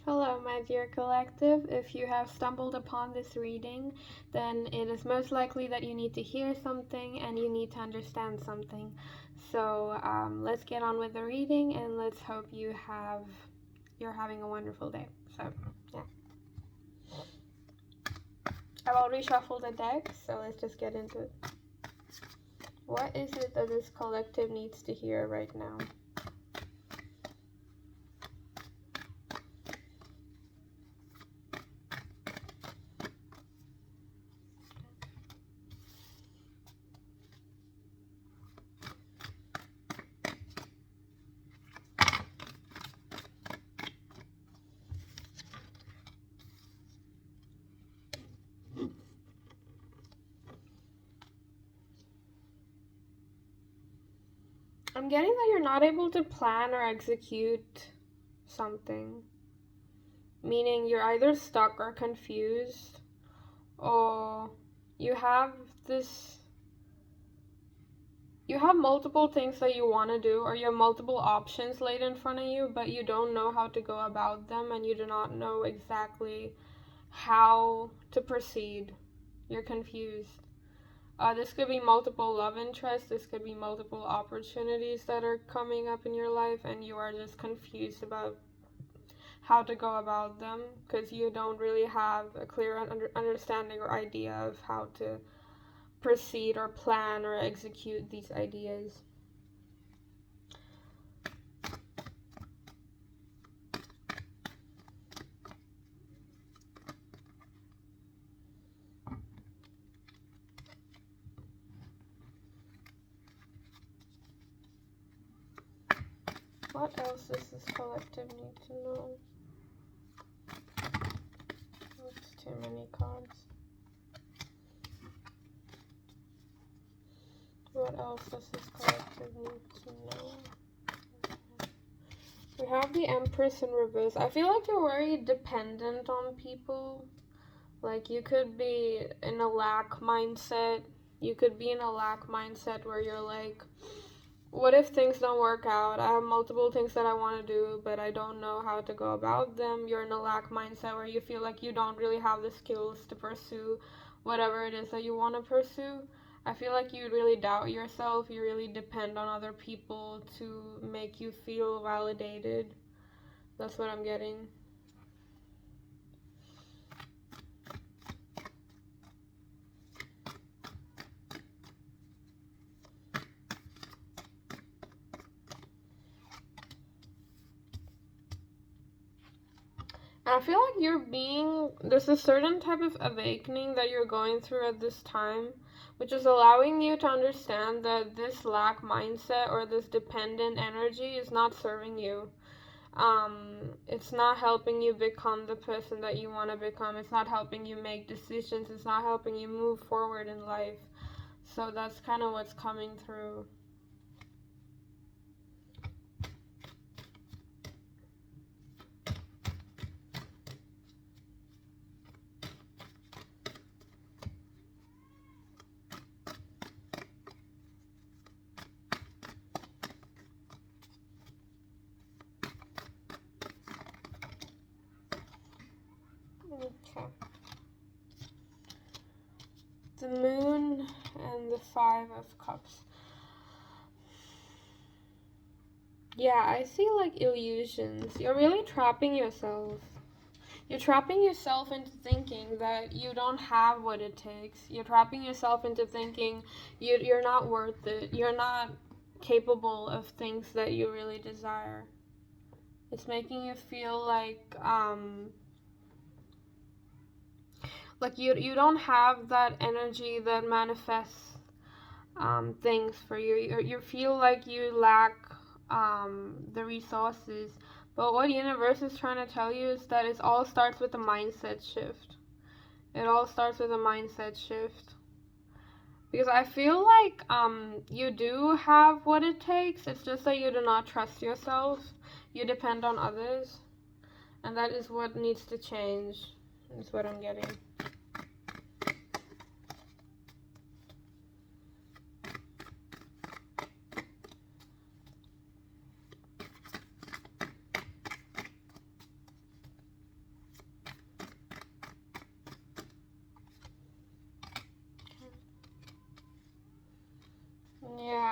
Hello, my dear collective. If you have stumbled upon this reading, then it is most likely that you need to hear something and you need to understand something. So let's get on with the reading and let's hope you're having a wonderful day. So yeah, I've already shuffled the deck, so let's just get into it. What is it that this collective needs to hear right now? I'm getting that you're not able to plan or execute something. Meaning you're either stuck or confused, or you have multiple things that you want to do, or you have multiple options laid in front of you, but you don't know how to go about them and you do not know exactly how to proceed. You're confused. This could be multiple love interests, this could be multiple opportunities that are coming up in your life, and you are just confused about how to go about them because you don't really have a clear understanding or idea of how to proceed or plan or execute these ideas. What else does this collective need to know? That's too many cards. What else does this collective need to know? We have the Empress in reverse. I feel like you're very dependent on people. Like you could be in a lack mindset. You could be in a lack mindset where you're like, what if things don't work out? I have multiple things that I want to do, but I don't know how to go about them. You're in a lack mindset where you feel like you don't really have the skills to pursue whatever it is that you want to pursue. I feel like you really doubt yourself. You really depend on other people to make you feel validated. That's what I'm getting. I feel like there's a certain type of awakening that you're going through at this time, which is allowing you to understand that this lack mindset or this dependent energy is not serving you. It's not helping you become the person that you want to become. It's not helping you make decisions. It's not helping you move forward in life. So that's kind of what's coming through. Okay. The Moon and the Five of Cups. Yeah, I see like illusions. You're really trapping yourself. You're trapping yourself into thinking that you don't have what it takes. You're trapping yourself into thinking you're not worth it. You're not capable of things that you really desire. It's making you feel like you don't have that energy that manifests things for you. You feel like you lack the resources. But what universe is trying to tell you is that it all starts with a mindset shift. It all starts with a mindset shift. Because I feel like you do have what it takes. It's just that you do not trust yourself. You depend on others. And that is what needs to change. That's what I'm getting.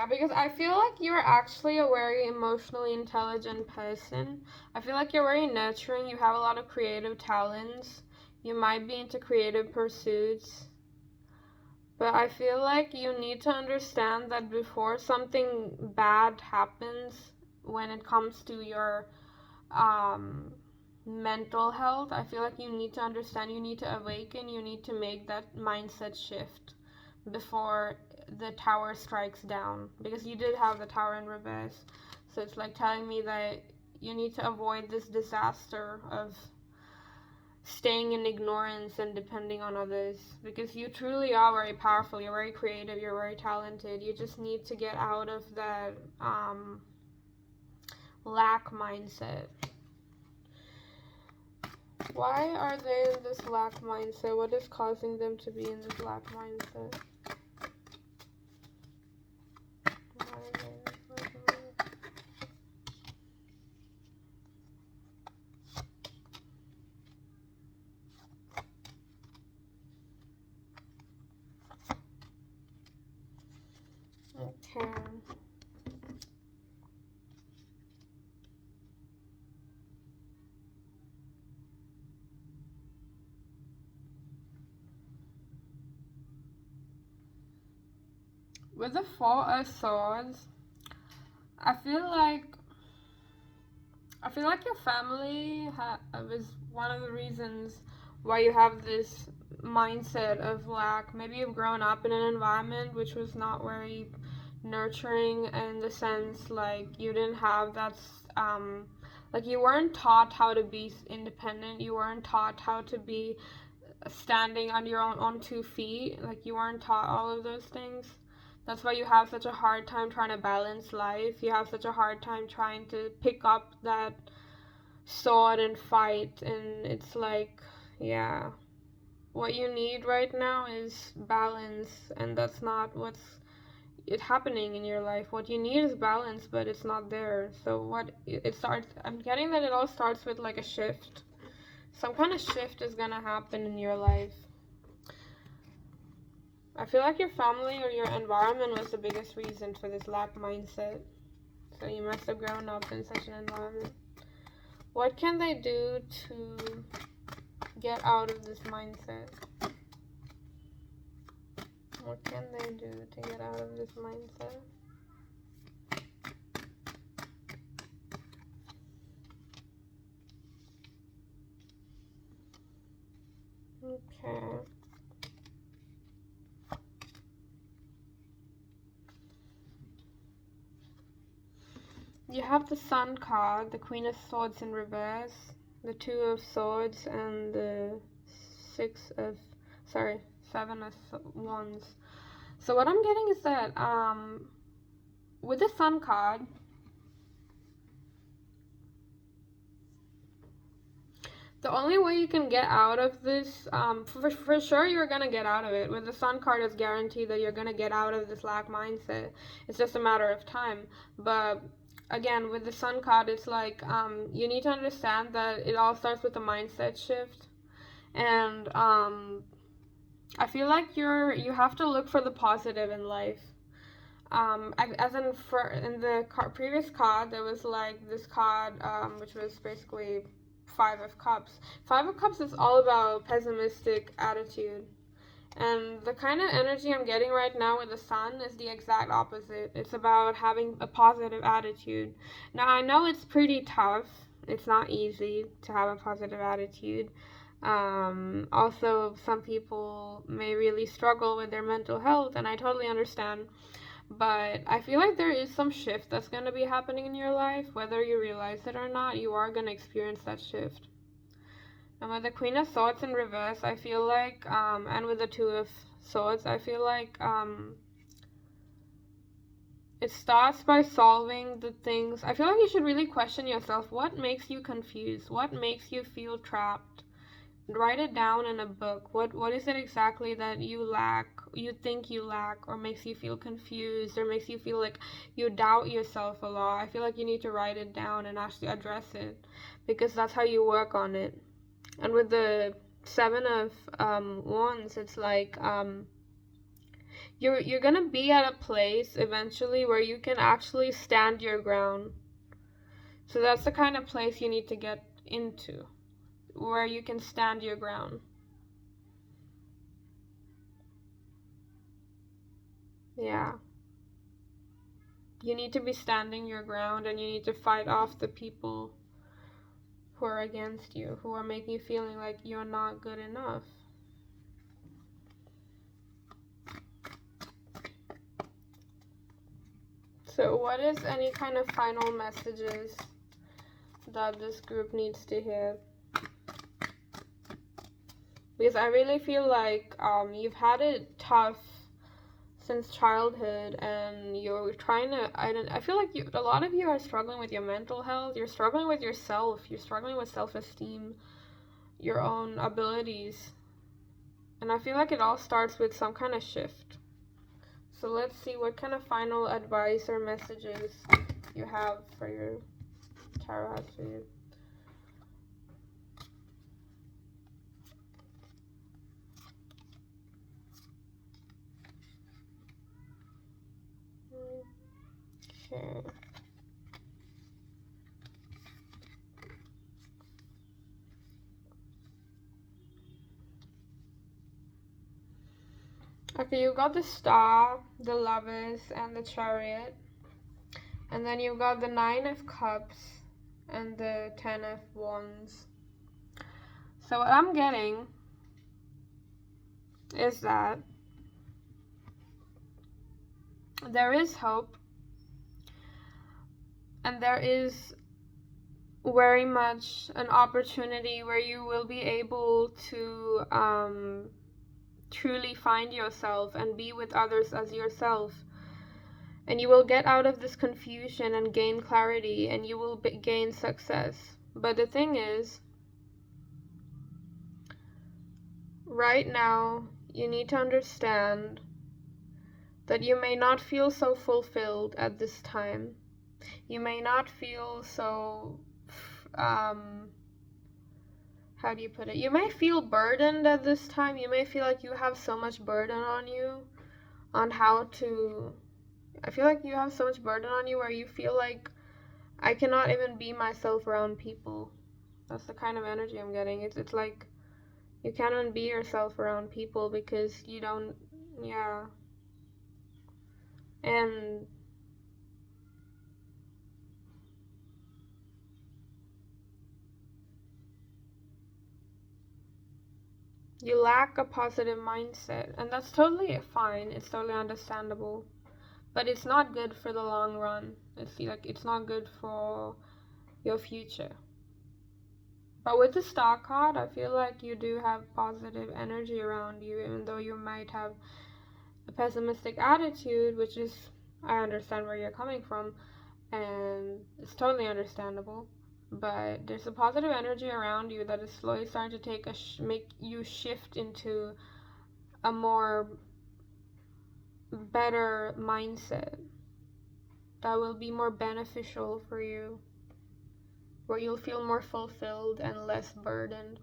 Yeah, because I feel like you're actually a very emotionally intelligent person. I feel like you're very nurturing. You have a lot of creative talents. You might be into creative pursuits. But I feel like you need to understand that before something bad happens when it comes to your um, mental health, I feel like you need to understand, you need to awaken, you need to make that mindset shift before the tower strikes down. Because you did have the tower in reverse. So it's like telling me that you need to avoid this disaster of staying in ignorance and depending on others, because you truly are very powerful, you're very creative, you're very talented. You just need to get out of that lack mindset. Why are they in this lack mindset? What is causing them to be in this lack mindset? Okay. With the Four of Swords, I feel like your family was one of the reasons why you have this mindset of lack. Maybe you've grown up in an environment which was not very nurturing, in the sense like you didn't have that like you weren't taught how to be independent. You weren't taught how to be standing on your own on 2 feet. Like you weren't taught all of those things. That's why you have such a hard time trying to balance life. You have such a hard time trying to pick up that sword and fight. And it's like, yeah, what you need right now is balance, and that's not what's it happening in your life. What you need is balance, but it's not there. So what it starts, I'm getting that it all starts with like a shift. Some kind of shift is gonna happen in your life. I feel like your family or your environment was the biggest reason for this lack mindset. So you must have grown up in such an environment. What can they do to get out of this mindset? What can they do to get out of this mindset? Okay. You have the Sun card, the Queen of Swords in reverse, the Two of Swords, and the Seven of Wands. So what I'm getting is that with the Sun card, the only way you can get out of this, for sure you're gonna get out of it. With the Sun card, it's guaranteed that you're gonna get out of this lack mindset. It's just a matter of time. But again, with the Sun card, it's like you need to understand that it all starts with a mindset shift. And I feel like you have to look for the positive in life. As in the previous card, there was like this card, which was basically Five of Cups. Five of Cups is all about pessimistic attitude. And the kind of energy I'm getting right now with the Sun is the exact opposite. It's about having a positive attitude. Now, I know it's pretty tough. It's not easy to have a positive attitude. Also, some people may really struggle with their mental health, and I totally understand. But I feel like there is some shift that's going to be happening in your life. Whether you realize it or not, you are going to experience that shift. And with the Queen of Swords in reverse, I feel like, and with the Two of Swords, I feel like it starts by solving the things. I feel like you should really question yourself. What makes you confused? What makes you feel trapped? Write it down in a book. What is it exactly that you lack, you think you lack, or makes you feel confused, or makes you feel like you doubt yourself a lot? I feel like you need to write it down and actually address it, because that's how you work on it. And with the Seven of Wands, it's like You're gonna be at a place eventually where you can actually stand your ground. So that's the kind of place you need to get into, where you can stand your ground. Yeah. You need to be standing your ground, and you need to fight off the people who are against you, who are making you feeling like you're not good enough. So what is any kind of final messages that this group needs to hear? Because I really feel like you've had it tough since childhood, and you're trying to, I feel like a lot of you are struggling with your mental health, you're struggling with yourself, you're struggling with self-esteem, your own abilities, and I feel like it all starts with some kind of shift. So let's see what kind of final advice or messages you have for your tarot has for you. Okay. Okay, you got the Star, the Lovers, and the Chariot. And then you got the Nine of Cups and the Ten of Wands. So what I'm getting is that there is hope, and there is very much an opportunity where you will be able to truly find yourself and be with others as yourself. And you will get out of this confusion and gain clarity, and you will gain success. But the thing is, right now, you need to understand that you may not feel so fulfilled at this time. You may not feel so, how do you put it? You may feel burdened at this time. You may feel like you have so much burden on you on how to, I feel like you have so much burden on you where you feel like I cannot even be myself around people. That's the kind of energy I'm getting. It's like you can't even be yourself around people because you don't, yeah. And you lack a positive mindset, and that's totally fine. It's totally understandable, but it's not good for the long run. It's not good for your future. But with the Star card, I feel like you do have positive energy around you, even though you might have a pessimistic attitude, which is, I understand where you're coming from, and it's totally understandable. But there's a positive energy around you that is slowly starting to make you shift into a more better mindset that will be more beneficial for you, where you'll feel more fulfilled and less burdened.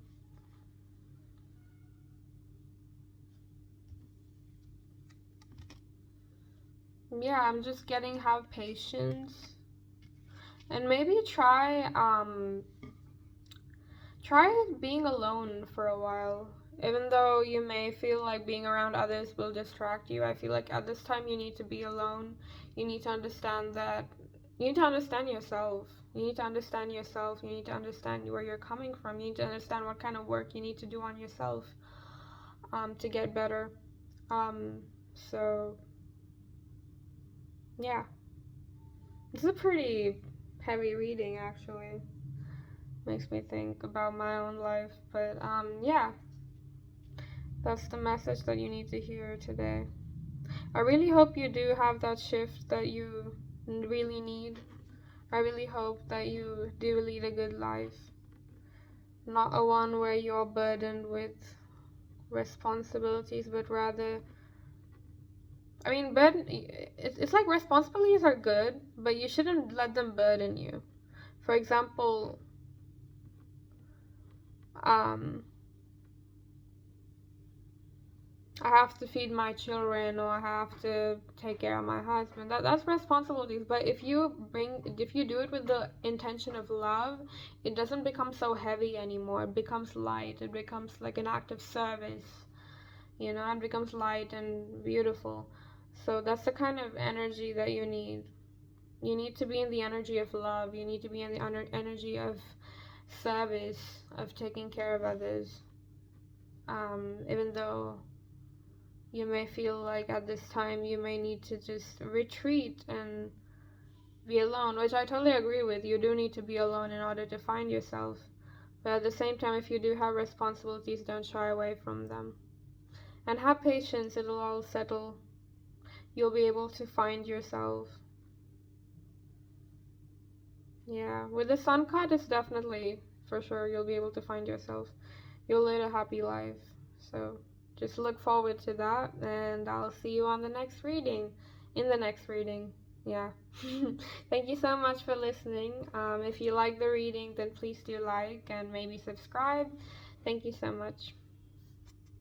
Yeah, I'm just getting have patience, and maybe try being alone for a while. Even though you may feel like being around others will distract you, I feel like at this time you need to be alone. You need to understand that you need to understand yourself. You need to understand yourself. You need to understand where you're coming from. You need to understand what kind of work you need to do on yourself to get better. So yeah, this is a pretty heavy reading actually. Makes me think about my own life, but yeah, that's the message that you need to hear today. I really hope you do have that shift that you really need. I really hope that you do lead a good life, not a one where you're burdened with responsibilities, but rather, I mean, it's like responsibilities are good, but you shouldn't let them burden you. For example, um, I have to feed my children, or I have to take care of my husband. That's responsibilities. But if you do it with the intention of love, it doesn't become so heavy anymore. It becomes light. It becomes like an act of service. You know, it becomes light and beautiful. So that's the kind of energy that you need. You need to be in the energy of love. You need to be in the energy of service, of taking care of others. Even though you may feel like at this time you may need to just retreat and be alone, which I totally agree with. You do need to be alone in order to find yourself. But at the same time, if you do have responsibilities, don't shy away from them. And have patience, it'll all settle. You'll be able to find yourself. Yeah, with the sun card, it's definitely, for sure, you'll be able to find yourself. You'll lead a happy life. So just look forward to that, and I'll see you on the next reading. In the next reading. Yeah. Thank you so much for listening. If you like the reading, then please do like and maybe subscribe. Thank you so much.